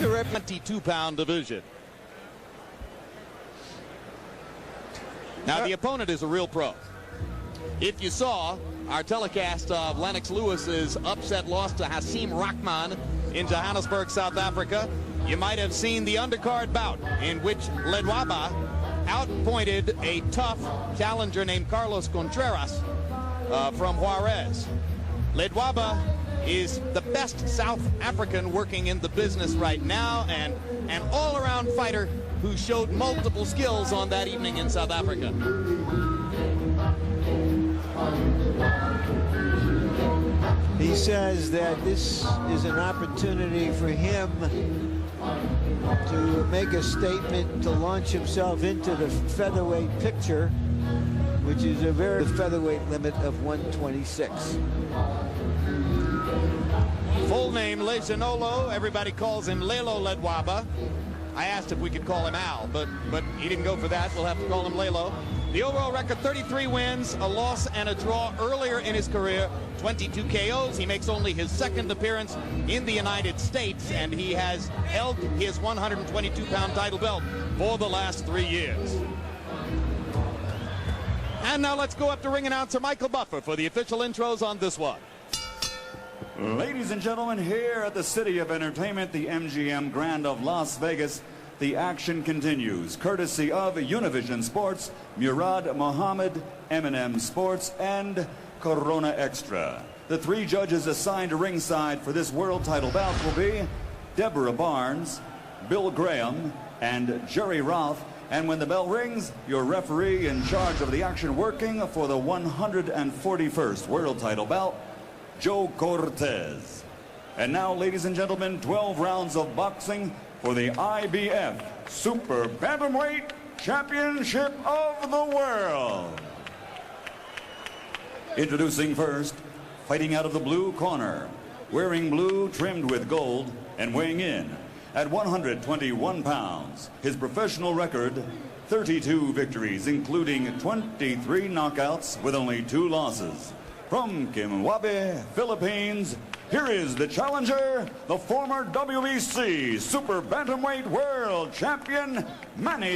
to rep 22-pound division. Now the opponent is a real pro. If you saw our telecast of Lennox Lewis's upset loss to Hasim Rahman in Johannesburg, South Africa, you might have seen the undercard bout in which Ledwaba outpointed a tough challenger named Carlos Contreras from Juarez. Ledwaba is the best South African working in the business right now, and an all-around fighter who showed multiple skills on that evening in South Africa. He says that this is an opportunity for him to make a statement, to launch himself into the featherweight picture, which is a very featherweight limit of 126. Full name Lehlo. Everybody calls him Lehlo Ledwaba. I asked if we could call him Al, but he didn't go for that. We'll have to call him Lehlo. The overall record, 33 wins, a loss and a draw earlier in his career, 22 KOs. He makes only his second appearance in the United States, and he has held his 122-pound title belt for the last 3 years. And now let's go up to ring announcer Michael Buffer for the official intros on this one. Ladies and gentlemen, here at the City of Entertainment, the MGM Grand of Las Vegas, the action continues, courtesy of Univision Sports, Murad Mohammed, M&M Sports, and Corona Extra. The 3 judges assigned ringside for this world title bout will be Deborah Barnes, Bill Graham, and Jerry Roth. And when the bell rings, your referee in charge of the action working for the 141st world title bout, Joe Cortez. And now, ladies and gentlemen, 12 rounds of boxing for the IBF Super Bantamweight Championship of the World. Introducing first, fighting out of the blue corner, wearing blue trimmed with gold and weighing in at 121 pounds. His professional record, 32 victories, including 23 knockouts with only 2 losses. From Kimwabe, Philippines, here is the challenger, the former WBC Super Bantamweight World Champion, Manny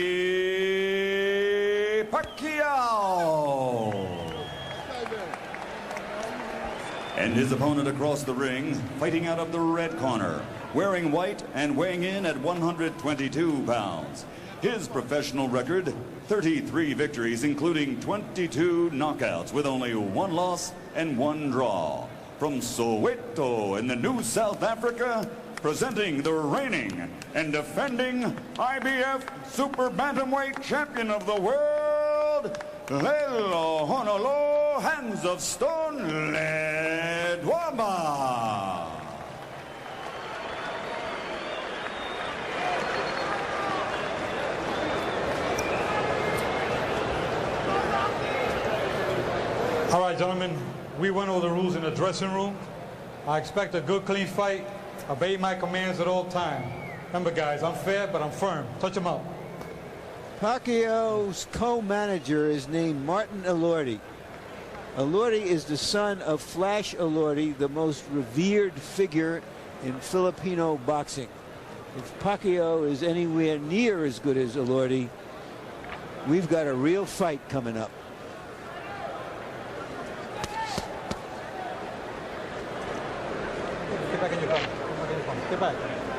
Pacquiao. And his opponent across the ring, fighting out of the red corner, wearing white and weighing in at 122 pounds. His professional record, 33 victories, including 22 knockouts, with only 1 loss and 1 draw. From Soweto in the New South Africa, presenting the reigning and defending IBF Super Bantamweight Champion of the World, Lehlo Honolo, Hands of Stone, Ledwaba. All right, gentlemen, we went over the rules in the dressing room. I expect a good, clean fight. Obey my commands at all times. Remember, guys, I'm fair, but I'm firm. Touch them up. Pacquiao's co-manager is named Martin Elordi. Elordi is the son of Flash Elordi, the most revered figure in Filipino boxing. If Pacquiao is anywhere near as good as Elordi, we've got a real fight coming up. Get back in your corner. Get back.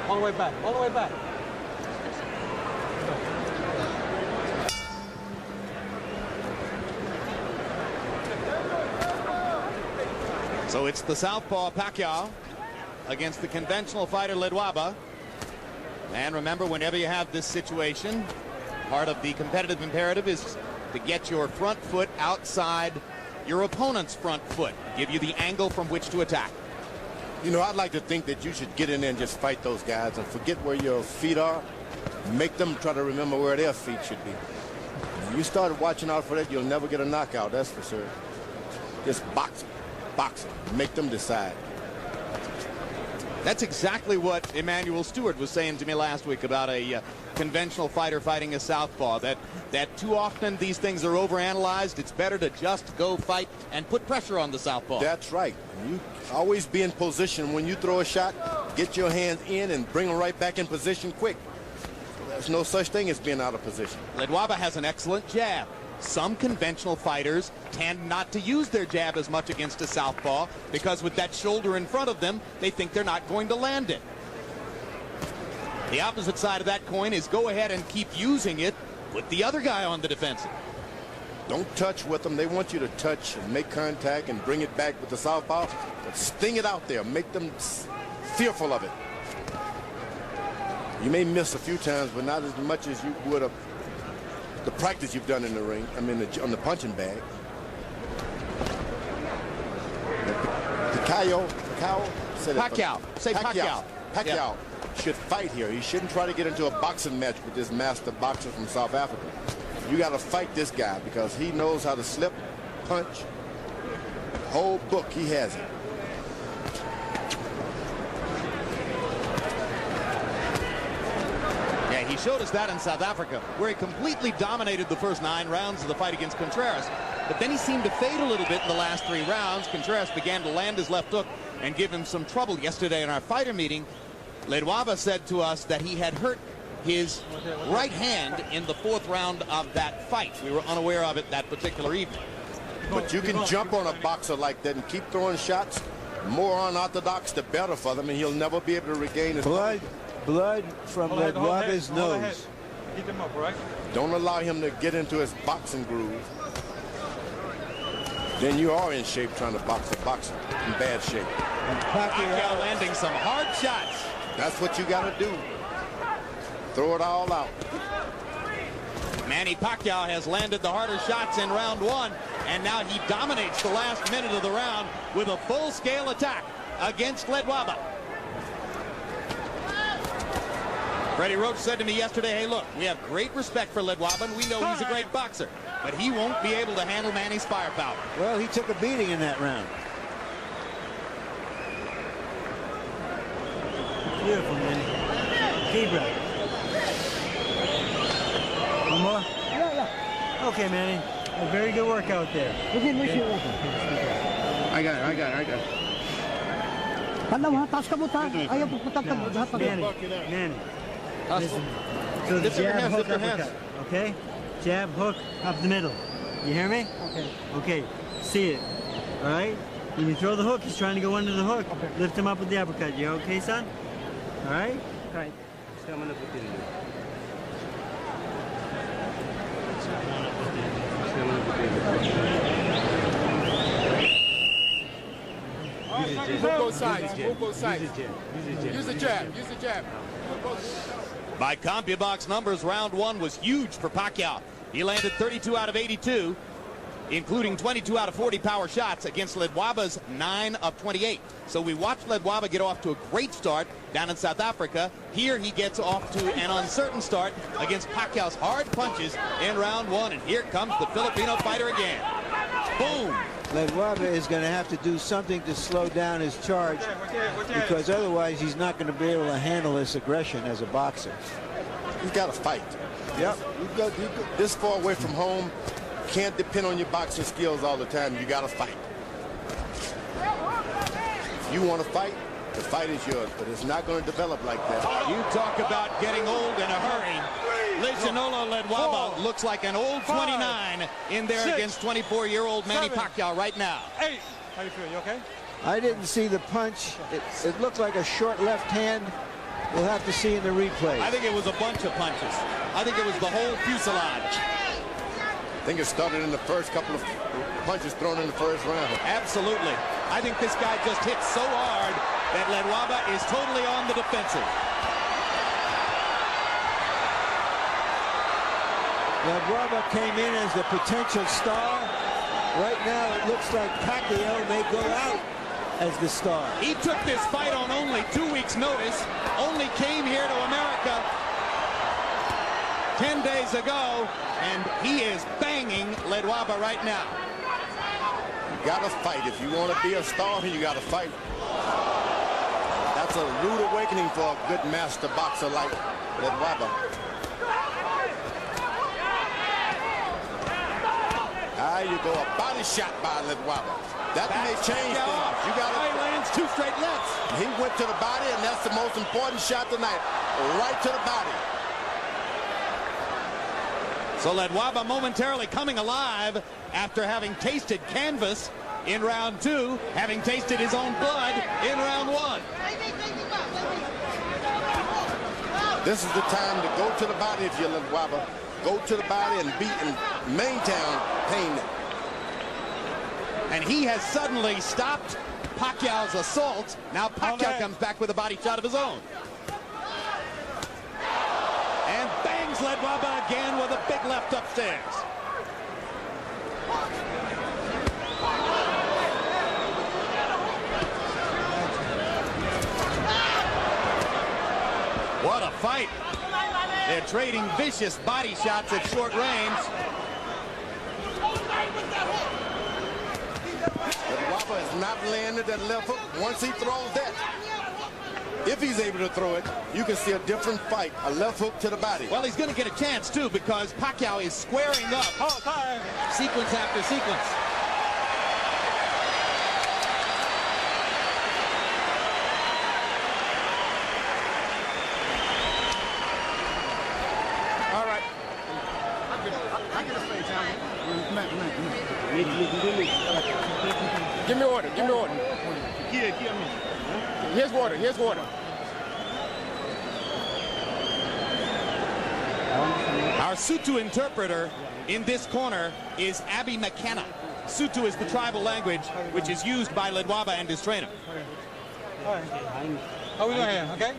All the way back. All the way back. So it's the southpaw Pacquiao against the conventional fighter Ledwaba. And remember, whenever you have this situation, part of the competitive imperative is to get your front foot outside your opponent's front foot, give you the angle from which to attack. You know, I'd like to think that you should get in there and just fight those guys and forget where your feet are. Make them try to remember where their feet should be. When you start watching out for that, you'll never get a knockout, that's for sure. Just box them, make them decide. That's exactly what Emmanuel Stewart was saying to me last week about a conventional fighter fighting a southpaw, that too often these things are overanalyzed. It's better to just go fight and put pressure on the southpaw. That's right. You always be in position when you throw a shot. get your hands in and bring them right back in position quick. There's no such thing as being out of position. Ledwaba has an excellent jab. Some conventional fighters tend not to use their jab as much against a southpaw because with that shoulder in front of them, they think they're not going to land it. The opposite side of that coin is go ahead and keep using it. Put the other guy on the defensive. Don't touch with them. They want you to touch and make contact and bring it back with the southpaw. But sting it out there. Make them fearful of it. You may miss a few times, but not as much as you would have the practice you've done in the ring. I mean, on the punching bag. Pacquiao. Say Pacquiao. Pacquiao Yeah. should fight here. He shouldn't try to get into a boxing match with this master boxer from South Africa. You got to fight this guy because he knows how to slip, punch. Whole book, he has it. Yeah, he showed us that in South Africa, where he completely dominated the first 9 rounds of the fight against Contreras. But then he seemed to fade a little bit in the last 3 rounds. Contreras began to land his left hook and give him some trouble. Yesterday in our fighter meeting, Ledwaba said to us that he had hurt his right hand in the 4th round of that fight. We were unaware of it that particular evening. But you can jump on a boxer like that and keep throwing shots. More unorthodox, the better for them, and he'll never be able to regain his blood from Ledwaba's nose. Keep him up, right? Don't allow him to get into his boxing groove. Then you are in shape trying to box a boxer in bad shape. And Pacquiao landing some hard shots. That's what you got to do. Throw it all out. Manny Pacquiao has landed the harder shots in round 1, and now he dominates the last minute of the round with a full-scale attack against Ledwaba. Freddie Roach said to me yesterday, hey, look, we have great respect for Ledwaba, and we know he's a great boxer, but he won't be able to handle Manny's firepower. Well, he took a beating in that round. Beautiful, Manny. Deep breath. One more? Yeah. Okay, Manny. A very good workout there. Okay. I got it. Manny. Listen. So the jab, hook, uppercut. Okay? Jab, hook, up the middle. You hear me? Okay. Okay. See it. All right? When you throw the hook, he's trying to go under the hook. Okay. Lift him up with the uppercut. You okay, son? All right? All right. Move both sides. Move both sides. Use the jab. Use the jab. By CompuBox numbers, round 1 was huge for Pacquiao. He landed 32 out of 82, including 22 out of 40 power shots against Ledwaba's 9 of 28. So we watched Ledwaba get off to a great start down in South Africa. Here he gets off to an uncertain start against Pacquiao's hard punches in round 1. And here comes the Filipino fighter again. Boom. Ledwaba is going to have to do something to slow down his charge because otherwise he's not going to be able to handle this aggression as a boxer. He's got to fight. Yep. You got this far away from home. Can't depend on your boxing skills all the time. You got to fight. If you want to fight, the fight is yours, but it's not going to develop like that. You talk about getting old in a hurry. Lejanolo Ledwaba looks like an old 29 in there against 24-year-old Manny Pacquiao right now. 8. How you feel? You okay? I didn't see the punch. It looked like a short left hand. We'll have to see in the replay. I think it was a bunch of punches. I think it was the whole fuselage. I think it started in the first couple of punches thrown in the first round. Absolutely. I think this guy just hit so hard that Ledwaba is totally on the defensive. Ledwaba came in as the potential star. Right now it looks like Pacquiao may go out as the star. He took this fight on only 2 weeks' notice, only came here to America 10 days ago, and he is banging Ledwaba right now. You got to fight. If you want to be a star, you got to fight. That's a rude awakening for a good master boxer like Ledwaba. There you go, a body shot by Ledwaba. That may change things. You got He lands 2 straight lefts. He went to the body, and that's the most important shot tonight. Right to the body. So Ledwaba momentarily coming alive after having tasted canvas in round 2, having tasted his own blood in round 1. This is the time to go to the body if you're Ledwaba. Go to the body and beat and maintain pain. And he has suddenly stopped Pacquiao's assault. Now Pacquiao comes back with a body shot of his own. And bangs Ledwaba again with a big left upstairs. What a fight. They're trading vicious body shots at short range. Ledwaba has not landed that left hook. Once he throws that, if he's able to throw it, you can see a different fight. A left hook to the body. Well, he's going to get a chance, too, because Pacquiao is squaring up sequence after sequence. All right. I get a face, Give me order. Give me order. Here's water. Here's water. Our Sutu interpreter in this corner is Abby McKenna. Sutu is the tribal language which is used by Ledwaba and his trainer. How we doing here? Okay?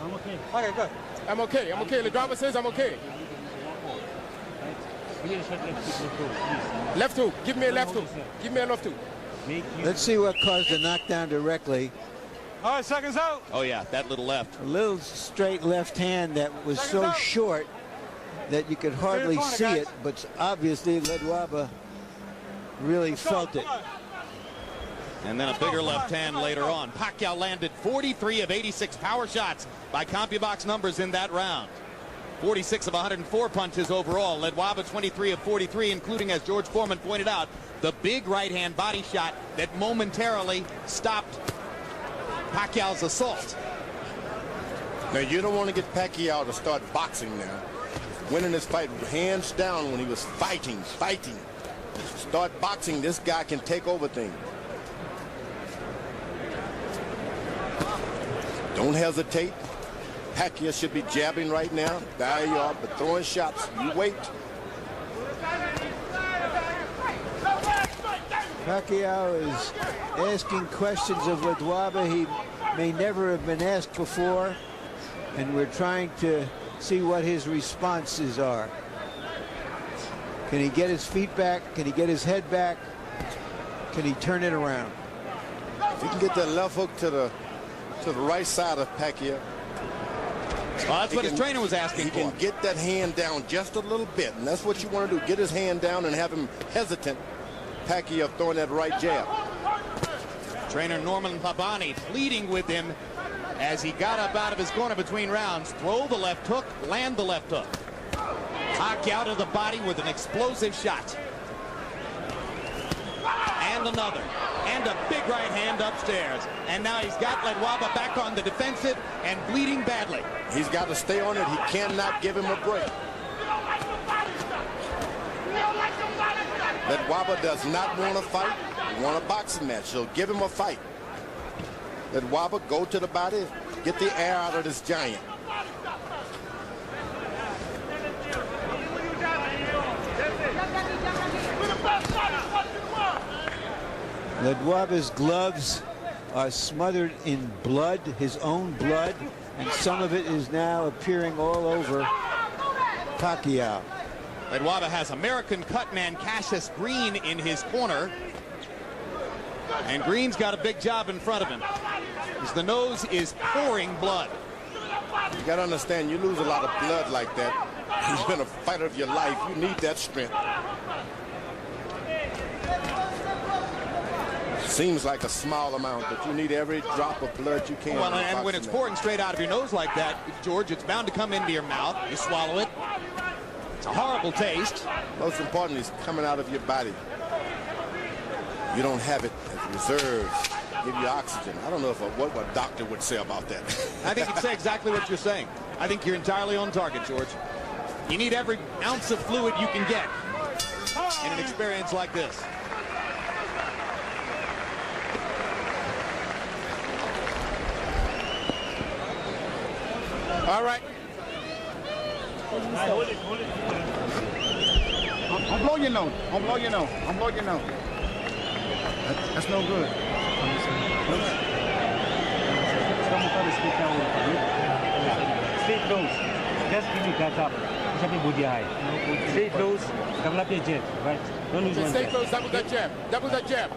I'm okay. Okay, good. I'm okay. I'm okay. The driver says I'm okay. Left hook. Give me a left hook. Give me a left hook. Let's see what caused the knockdown directly. All right, seconds out. Oh, yeah, that little left. A little straight left hand that was so short that you could hardly see it, but obviously Ledwaba really felt it. And then a bigger left hand later on. Pacquiao landed 43 of 86 power shots by CompuBox numbers in that round. 46 of 104 punches overall. Ledwaba 23 of 43, including, as George Foreman pointed out, the big right-hand body shot that momentarily stopped Pacquiao's assault. Now, you don't want to get Pacquiao to start boxing now. Winning this fight hands down when he was fighting. Start boxing, this guy can take over things. Don't hesitate. Pacquiao should be jabbing right now. There you are, but throwing shots. You wait. Pacquiao is asking questions of Ledwaba he may never have been asked before, and we're trying to see what his responses are. Can he get his feet back? Can he get his head back? Can he turn it around? If you can get that left hook to the right side of Pacquiao. Well, that's what his trainer was asking for. He can get that hand down just a little bit, and that's what you want to do. Get his hand down and have him hesitant. Pacquiao throwing that right jab. Trainer Norman Pabani pleading with him as he got up out of his corner between rounds. Throw the left hook, land the left hook. Pacquiao to the body with an explosive shot. And another. And a big right hand upstairs. And now he's got Ledwaba back on the defensive and bleeding badly. He's got to stay on it. He cannot give him a break. Ledwaba does not want to fight. He wants a boxing match, so give him a fight. Ledwaba, go to the body, get the air out of this giant. Ledwaba's gloves are smothered in blood, his own blood, and some of it is now appearing all over Pacquiao. Ledwaba has American cutman Cassius Green in his corner. And Green's got a big job in front of him, as the nose is pouring blood. You got to understand, you lose a lot of blood like that. You've been a fighter of your life. You need that strength. Seems like a small amount, but you need every drop of blood you can. Well, and when it's pouring straight out of your nose like that, George, it's bound to come into your mouth. You swallow it. It's a horrible taste. Most importantly, it's coming out of your body. You don't have it as reserves, give you oxygen. I don't know if what a doctor would say about that. I think he'd say exactly what you're saying. I think you're entirely on target, George. You need every ounce of fluid you can get in an experience like this. All right. I'm blowing your nose. I'm blowing your nose. I'm blowing your nose. That's no good. Straight close. Just give me that up. Straight close. Double up your jab. Right. Don't lose one. Stay close. Double that jab. Double that jab.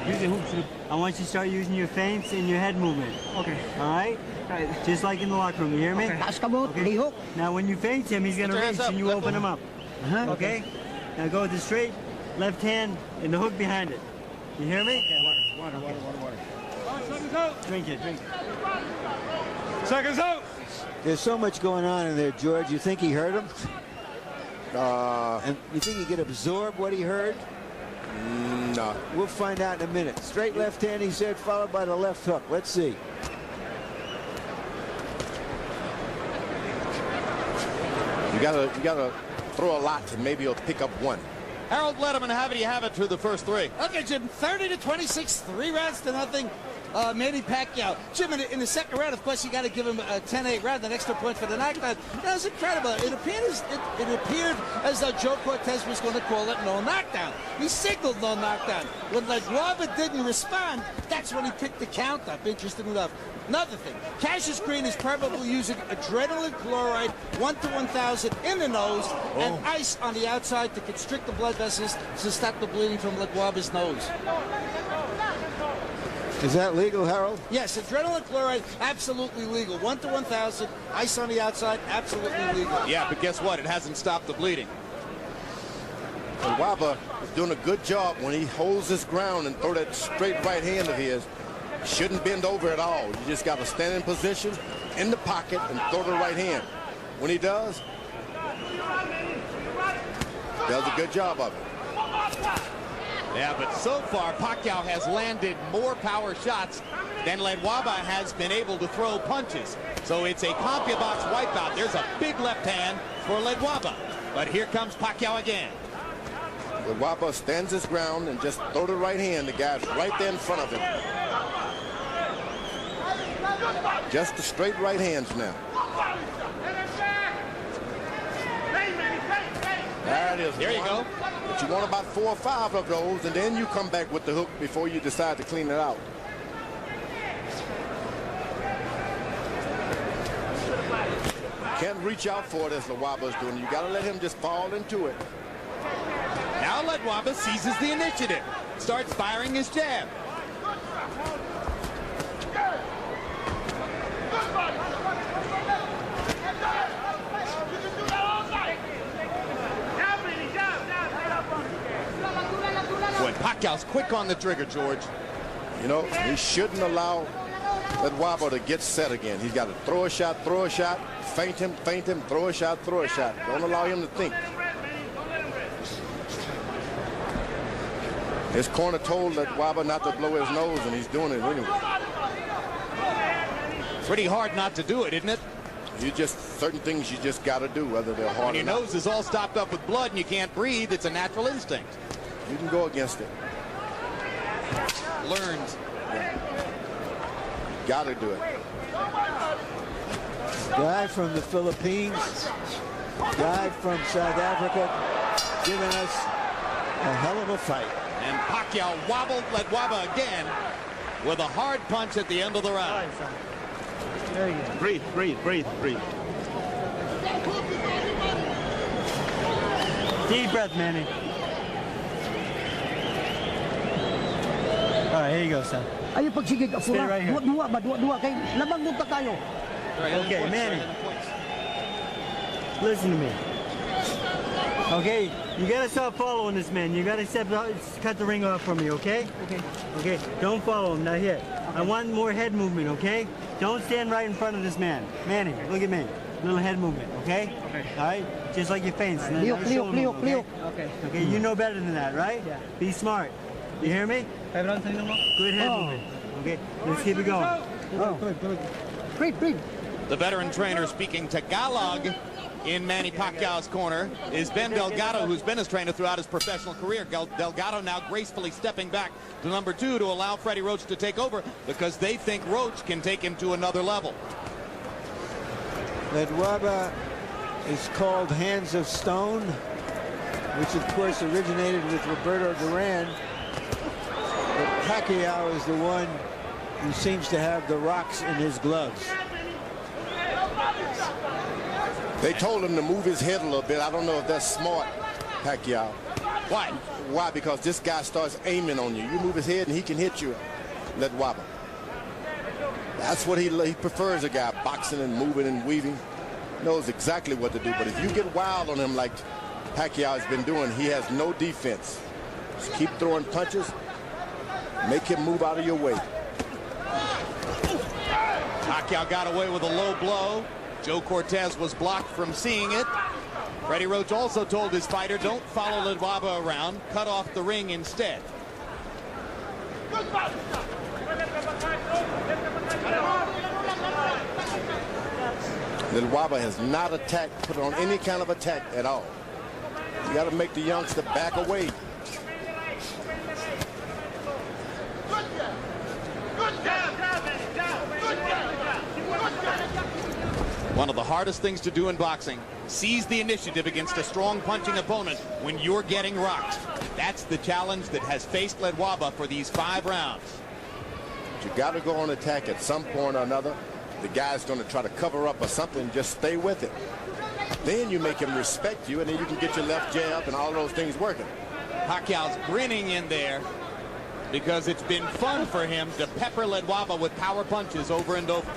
Use the hooks. I want you to start using your feints and your head movement. Okay. All right? Just like in the locker room. You hear me? Okay. Now when you feint him, he's going to reach and you open him up. Okay? Now go with the straight left hand and the hook behind it. You hear me? Okay. Water. Seconds out. Drink it. Drink it. Seconds out. There's so much going on in there, George. You think he heard him? And you think he could absorb what he heard? No. We'll find out in a minute. Straight left hand, he said, followed by the left hook. Let's see. You gotta throw a lot to maybe he'll pick up one. Harold Letterman, how do you have it through the first three? Okay, Jim, 30-26, 3 rounds to nothing. Manny Pacquiao. Jim, in the second round, of course, you got to give him a 10-8 round, an extra point for the knockdown. That was incredible. It appeared as though Joe Cortez was going to call it no knockdown. He signaled no knockdown. When Ledwaba didn't respond, that's when he picked the count up, interesting enough. Another thing, Cassius Green is probably using adrenaline chloride 1 to 1,000 in the nose and ice on the outside to constrict the blood vessels to stop the bleeding from Ledwaba's nose. Is that legal, Harold? Yes, adrenaline chloride, absolutely legal. 1 to 1,000, ice on the outside, absolutely legal. Yeah, but guess what? It hasn't stopped the bleeding. Ledwaba is doing a good job when he holds his ground and throw that straight right hand of his. Shouldn't bend over at all. You just got to stand in position in the pocket and throw the right hand. When he does a good job of it. Yeah, but so far, Pacquiao has landed more power shots than Ledwaba has been able to throw punches. So it's a CompuBox wipeout. There's a big left hand for Ledwaba. But here comes Pacquiao again. Ledwaba stands his ground and just throw the right hand. The guy's right there in front of him. Just the straight right hands now. There it is. There you go. But you want about 4 or 5 of those, and then you come back with the hook before you decide to clean it out. Can't reach out for it as Ledwaba's doing. You got to let him just fall into it. Now Ledwaba seizes the initiative. Starts firing his jab. Boy, Pacquiao's quick on the trigger, George. You know, he shouldn't allow Ledwaba to get set again. He's got to throw a shot, feint him, throw a shot, Don't allow him to think. His corner told Ledwaba not to blow his nose, and he's doing it anyway. Pretty hard not to do it, isn't it? Certain things you just got to do, whether they're hard when your nose is all stopped up with blood and you can't breathe, it's a natural instinct. You can go against it. Learned. Yeah. Got to do it. Guy from the Philippines, guy from South Africa, giving us a hell of a fight. And Pacquiao wobbled Ledwaba again with a hard punch at the end of the round. Very good. Breathe. Deep breath, Manny. All right, here you go, son. Ayo pagsigig ako Stay right here. Dua kay labang munta kayo. Okay, Manny. Listen to me. Okay, you gotta stop following this man. You gotta cut the ring off from me, okay? Okay, don't follow him, not here. I want more head movement, okay? Don't stand right in front of this man. Manny, look at me. Little head movement, okay? Okay. All right? Just like your feints. And then Leo, nice Leo, shoulder Leo, move, Leo. okay? Okay, you know better than that, right? Yeah. Be smart. You hear me? Good head movement. Okay, let's keep it going. Breathe. The veteran trainer speaking Tagalog in Manny Pacquiao's corner is Ben Delgado, who's been his trainer throughout his professional career. Delgado now gracefully stepping back to number 2 to allow Freddie Roach to take over because they think Roach can take him to another level. Ledwaba is called Hands of Stone, which of course originated with Roberto Duran. But Pacquiao is the one who seems to have the rocks in his gloves. They told him to move his head a little bit. I don't know if that's smart, Pacquiao. Why? Why? Because this guy starts aiming on you. You move his head and he can hit you, Ledwaba. That's what he prefers, a guy boxing and moving and weaving. Knows exactly what to do. But if you get wild on him like Pacquiao has been doing, he has no defense. Just keep throwing punches. Make him move out of your way. Pacquiao got away with a low blow. Joe Cortez was blocked from seeing it. Freddie Roach also told his fighter, don't follow Ledwaba around, cut off the ring instead. Ledwaba has not attacked, put on any kind of attack at all. You got to make the youngster back away. One of the hardest things to do in boxing, seize the initiative against a strong punching opponent when you're getting rocked. That's the challenge that has faced Ledwaba for these 5 rounds. You got to go on attack at some point or another. The guy's going to try to cover up or something. Just stay with it. Then you make him respect you, and then you can get your left jab and all those things working. Pacquiao's grinning in there because it's been fun for him to pepper Ledwaba with power punches over and over.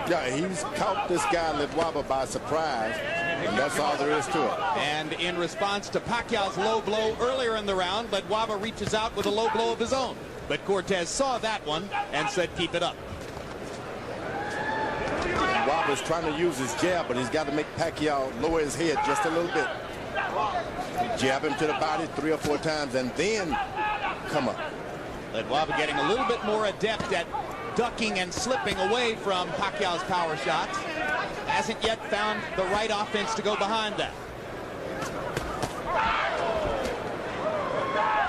Yeah, he's caught this guy Ledwaba by surprise, and that's all there is to it. And in response to Pacquiao's low blow earlier in the round, Ledwaba reaches out with a low blow of his own. But Cortez saw that one and said, keep it up. Ledwaba's trying to use his jab, but he's got to make Pacquiao lower his head just a little bit. Jab him to the body 3 or 4 times, and then come up. Ledwaba getting a little bit more adept at ducking and slipping away from Pacquiao's power shots. Hasn't yet found the right offense to go behind that.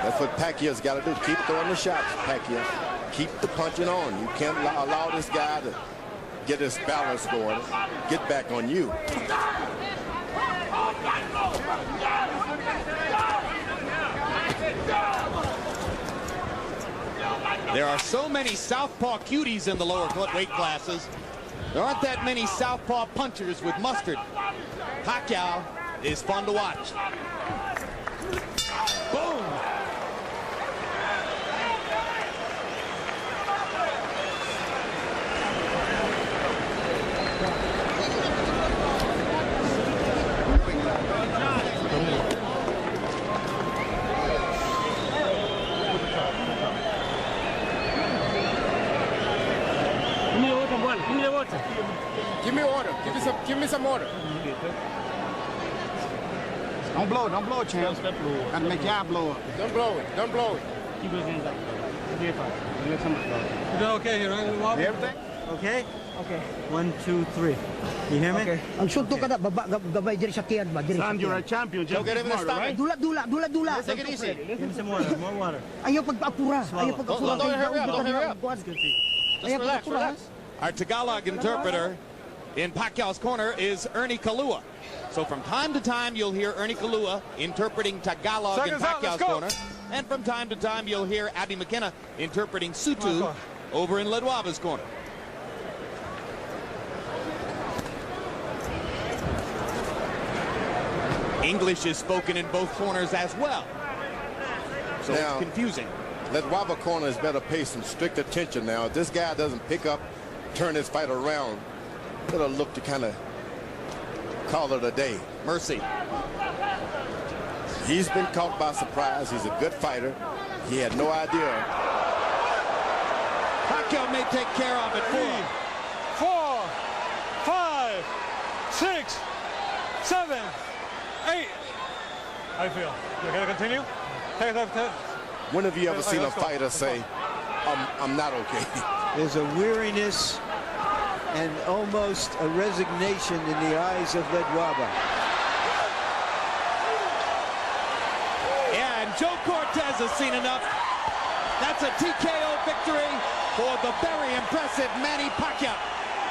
That's what Pacquiao's got to do. Keep throwing the shots, Pacquiao. Keep the punching on. You can't allow this guy to get his balance going. Get back on you. There are so many southpaw cuties in the lower weight classes. There aren't that many southpaw punchers with mustard. Pacquiao is fun to watch. Boom! Give me order. Give me some order. Don't blow it, champ. Gotta make y'all blow up. Don't blow it. Don't blow it. Keep those hands up. You doing okay here, right? Everything? Okay? Okay. 1, 2, 3. You hear me? Okay. Ang sunto ka na, baba, gabay diri sa tiyan ba? Diri sa Sam, you're a tiyan. champion. Just Get him in the smarter, right? Dula. Take it easy. Give me some water. More water. Ayaw pagpapura. Ayaw pagpapura. Don't hurry up, don't hurry up. Ayaw relax, pagpapura. relax. Our Tagalog interpreter in Pacquiao's corner is Ernie Kalua. So from time to time, you'll hear Ernie Kalua interpreting Tagalog in Pacquiao's corner. And from time to time, you'll hear Abby McKenna interpreting Sutu over in Ledwaba's corner. English is spoken in both corners as well. So Now, it's confusing. Ledwaba corner is better pay some strict attention now. If this guy doesn't pick up, turn his fight around, it'll look to kind of call it a day. Mercy. He's been caught by surprise. He's a good fighter. He had no idea. Pacquiao may take care of it. 4, 5, 6, 7, 8. How you feel? You gotta continue? When have you ever seen a fighter say, I'm not okay? There's a weariness and almost a resignation in the eyes of Ledwaba. Yeah, and Joe Cortez has seen enough. That's a TKO victory for the very impressive Manny Pacquiao,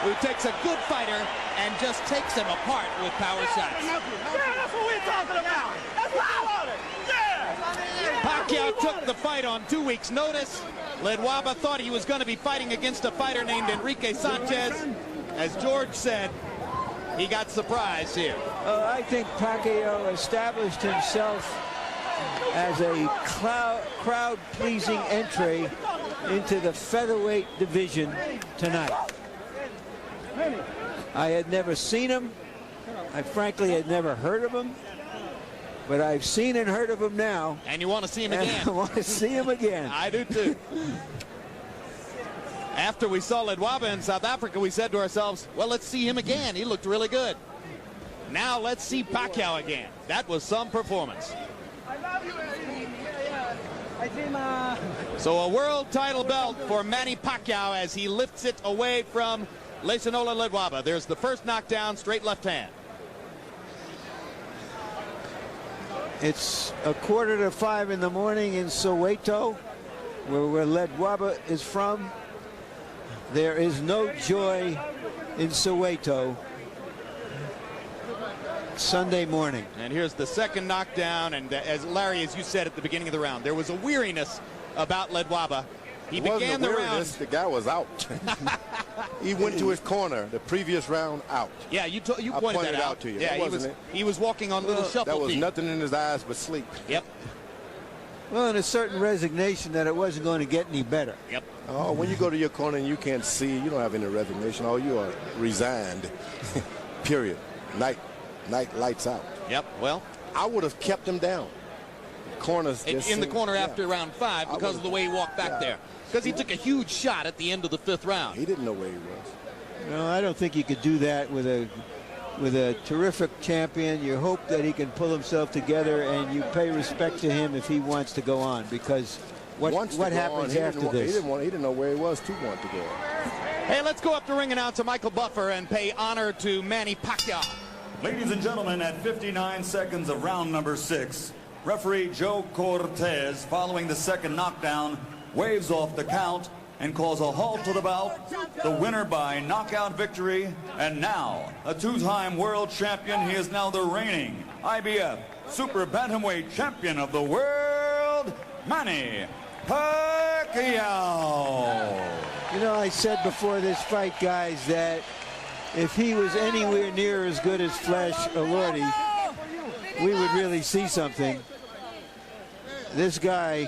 who takes a good fighter and just takes him apart with power shots. Yeah, that's what we're talking about. That's what I wanted. Yeah. Pacquiao took the fight on 2 weeks' notice. Ledwaba thought he was going to be fighting against a fighter named Enrique Sanchez. As George said, he got surprised here. I think Pacquiao established himself as a crowd-pleasing entry into the featherweight division tonight. I had never seen him. I frankly had never heard of him. But I've seen and heard of him now. And you want to see him again. I want to see him again. I do too. After we saw Ledwaba in South Africa, we said to ourselves, well, let's see him again. He looked really good. Now let's see Pacquiao again. That was some performance. So a world title belt for Manny Pacquiao as he lifts it away from Lehlo Ledwaba. There's the first knockdown, straight left hand. It's 4:45 in the morning in Soweto, where Ledwaba is from. There is no joy in Soweto Sunday morning. And here's the second knockdown, and as Larry, as you said at the beginning of the round, there was a weariness about Ledwaba. He began the round. The guy was out. He went to his corner the previous round out. Yeah, you pointed that out to you. Yeah, he was walking on little shuffle That was feet. nothing in his eyes but sleep. Yep. Well, and a certain resignation that it wasn't going to get any better. Yep. Oh, when you go to your corner and you can't see, you don't have any resignation. Oh, you are resigned. Period. Night lights out. Yep. Well, I would have kept him down. Corners in the corner after round 5 because of the way he walked back there. Because he took a huge shot at the end of the 5th round. He didn't know where he was. No, I don't think you could do that with a terrific champion. You hope that he can pull himself together, and you pay respect to him if he wants to go on. Because what happens after this? He didn't know where he was to want to go. Hey, let's go up to ring announcer Michael Buffer and pay honor to Manny Pacquiao. Ladies and gentlemen, at 59 seconds of round number 6, referee Joe Cortez, following the second knockdown, waves off the count and calls a halt to the bout. The winner by knockout victory, and now a two-time world champion. He is now the reigning IBF Super Bantamweight Champion of the world, Manny Pacquiao. You know, I said before this fight, guys, that if he was anywhere near as good as Flash Elordi, we would really see something. This guy